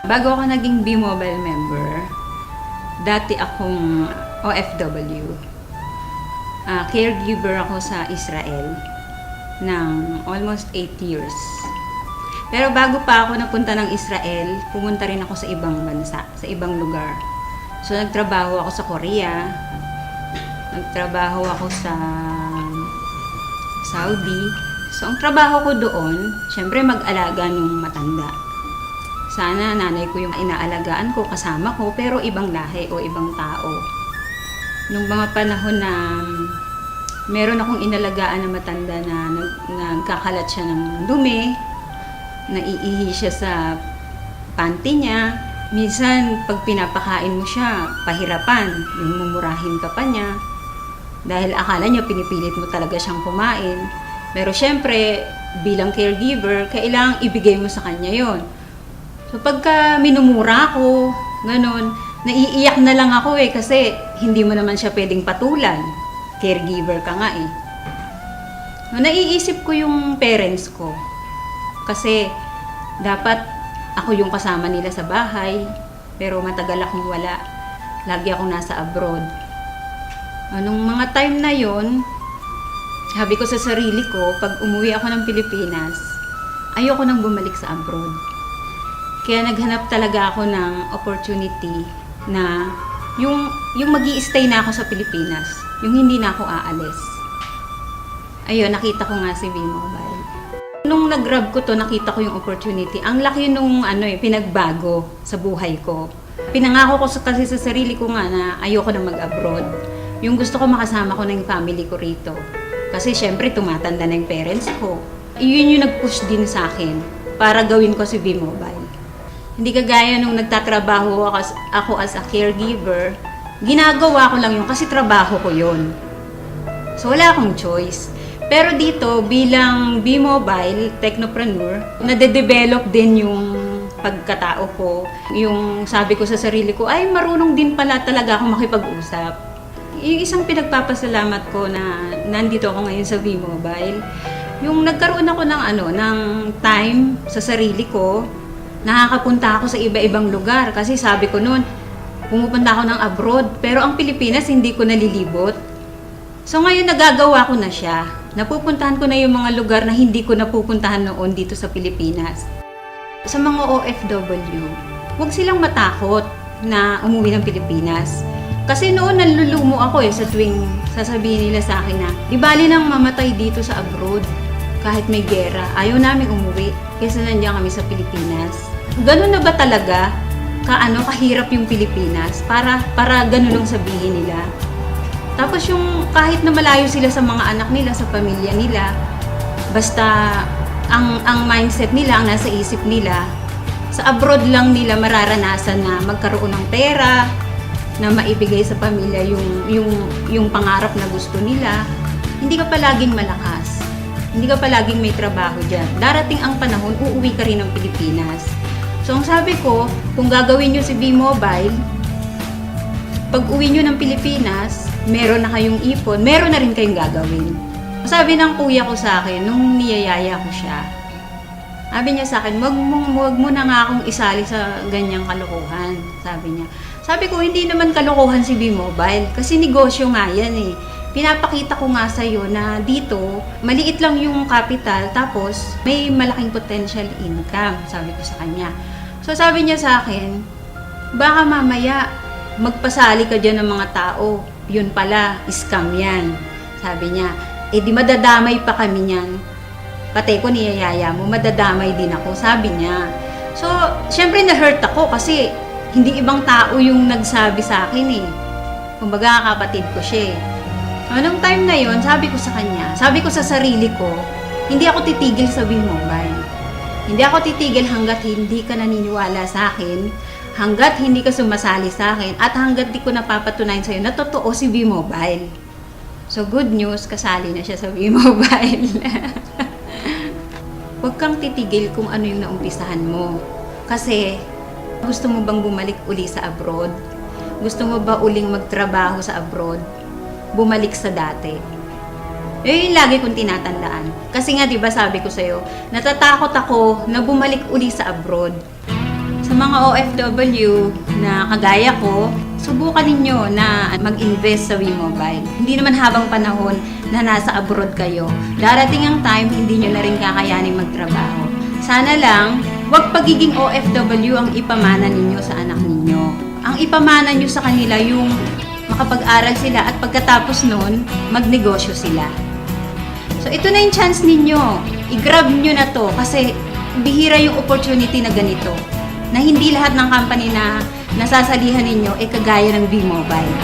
Bago ako naging B-Mobile member, dati akong OFW. Caregiver ako sa Israel ng almost 8 years. Pero bago pa ako napunta ng Israel, pumunta rin ako sa ibang bansa, sa ibang lugar. So nagtrabaho ako sa Korea, nagtrabaho ako sa Saudi. So ang trabaho ko doon, syempre mag-alaga ng matanda. Sana nanay ko yung inaalagaan ko, kasama ko, pero ibang lahi o ibang tao. Nung mga panahon na meron akong inalagaan na matanda na nagkakalat siya ng dumi, naiihi siya sa panty niya, minsan pag pinapakain mo siya, pahirapan, yung mumurahin ka pa niya. Dahil akala niya pinipilit mo talaga siyang kumain. Pero syempre, bilang caregiver, kailangang ibigay mo sa kanya yon. So pagka minumura ko, ganon, naiiyak na lang ako kasi hindi mo naman siya pwedeng patulan. Caregiver ka nga eh. So, naiisip ko yung parents ko. Kasi dapat ako yung kasama nila sa bahay, pero matagal akong wala. Lagi akong nasa abroad. Nung mga time na yon, sabi ko sa sarili ko, pag umuwi ako ng Pilipinas, ayoko nang bumalik sa abroad. Kaya naghanap talaga ako ng opportunity na yung magi-stay na ako sa Pilipinas, yung hindi na ako aalis. Ayun, nakita ko nga si B-Mobile. Nung nag-grab ko to, nakita ko yung opportunity. Ang laki nung pinagbago sa buhay ko. Pinangako ko kasi sa sarili ko nga na ayoko na mag-abroad. Yung gusto ko makasama ko ng family ko rito. Kasi syempre tumatanda na yung parents ko. Yun yung nag-push din sa akin para gawin ko si B-Mobile. Hindi kagaya nung nagtatrabaho ako as a caregiver, ginagawa ko lang yun kasi trabaho ko yun. So wala akong choice. Pero dito, bilang B-Mobile technopreneur, nade-develop din yung pagkatao ko. Yung sabi ko sa sarili ko, ay marunong din pala talaga ako makipag-usap. Yung isang pinagpapasalamat ko na nandito ako ngayon sa B-Mobile, yung nagkaroon ako ng time sa sarili ko, nakakapunta ako sa iba-ibang lugar. Kasi sabi ko noon, pumupunta ako ng abroad, pero ang Pilipinas hindi ko nalilibot. So ngayon nagagawa ko na siya. Napupuntahan ko na yung mga lugar na hindi ko napupuntahan noon dito sa Pilipinas. Sa mga OFW, huwag silang matakot na umuwi ng Pilipinas. Kasi noon nalulumo ako sa tuwing sasabihin nila sa akin na, di bali nang mamatay dito sa abroad kahit may gera. Ayaw namin umuwi kasi nandiyan kami sa Pilipinas. Ganun na ba talaga kahirap yung Pilipinas para ganun lang sabihin nila? Tapos yung kahit na malayo sila sa mga anak nila, sa pamilya nila, basta ang mindset nila, ang nasa isip nila, sa abroad lang nila mararanasan na magkaroon ng pera, na maibigay sa pamilya yung pangarap na gusto nila. Hindi ka palaging malakas. Hindi ka palaging may trabaho dyan. Darating ang panahon, uuwi ka rin ng Pilipinas. So ang sabi ko, kung gagawin nyo si B-Mobile, pag uwi nyo ng Pilipinas, meron na kayong ipon, meron na rin kayong gagawin. Sabi ng kuya ko sa akin, nung niyayaya ko siya, sabi niya sa akin, wag mo na nga akong isali sa ganyang kalokohan, sabi niya. Sabi ko, hindi naman kalokohan si B-Mobile, kasi negosyo nga yan eh. Pinapakita ko nga sa'yo na dito, maliit lang yung capital, tapos may malaking potential income, sabi ko sa kanya. So sabi niya sa akin, baka mamaya magpasali ka dyan ng mga tao, yun pala, scam yan. Sabi niya, di madadamay pa kami niyan. Pati ko niyayaya mo, madadamay din ako, sabi niya. So, syempre na-hurt ako kasi hindi ibang tao yung nagsabi sa akin eh. Kumbaga, kapatid ko siya eh. Anong time na yon, sabi ko sa kanya, sabi ko sa sarili ko, hindi ako titigil sa B-Mobile. Hindi ako titigil hanggat hindi ka naniniwala sa akin, hanggat hindi ka sumasali sa akin, at hanggat di ko napapatunayan sa'yo na totoo si B-Mobile. So good news, kasali na siya sa B-Mobile. Huwag kang titigil kung ano yung naumpisahan mo. Kasi gusto mo bang bumalik uli sa abroad? Gusto mo ba uling magtrabaho sa abroad? Bumalik sa dati. Yung lagi kong tinatandaan. Kasi nga 'di ba sabi ko sa'yo, natatakot ako na bumalik uli sa abroad. Sa mga OFW na kagaya ko, subukan ninyo na mag-invest sa WeMobile. Hindi naman habang panahon na nasa abroad kayo, darating ang time hindi nyo na rin kakayanin magtrabaho. Sana lang, huwag pagiging OFW ang ipamana ninyo sa anak ninyo. Ang ipamana nyo sa kanila yung makapag-aral sila at pagkatapos nun, magnegosyo sila. So ito na yung chance ninyo. I-grab nyo na to kasi bihira yung opportunity na ganito. Na hindi lahat ng company na nasasalihan ninyo kagaya ng WeMobile.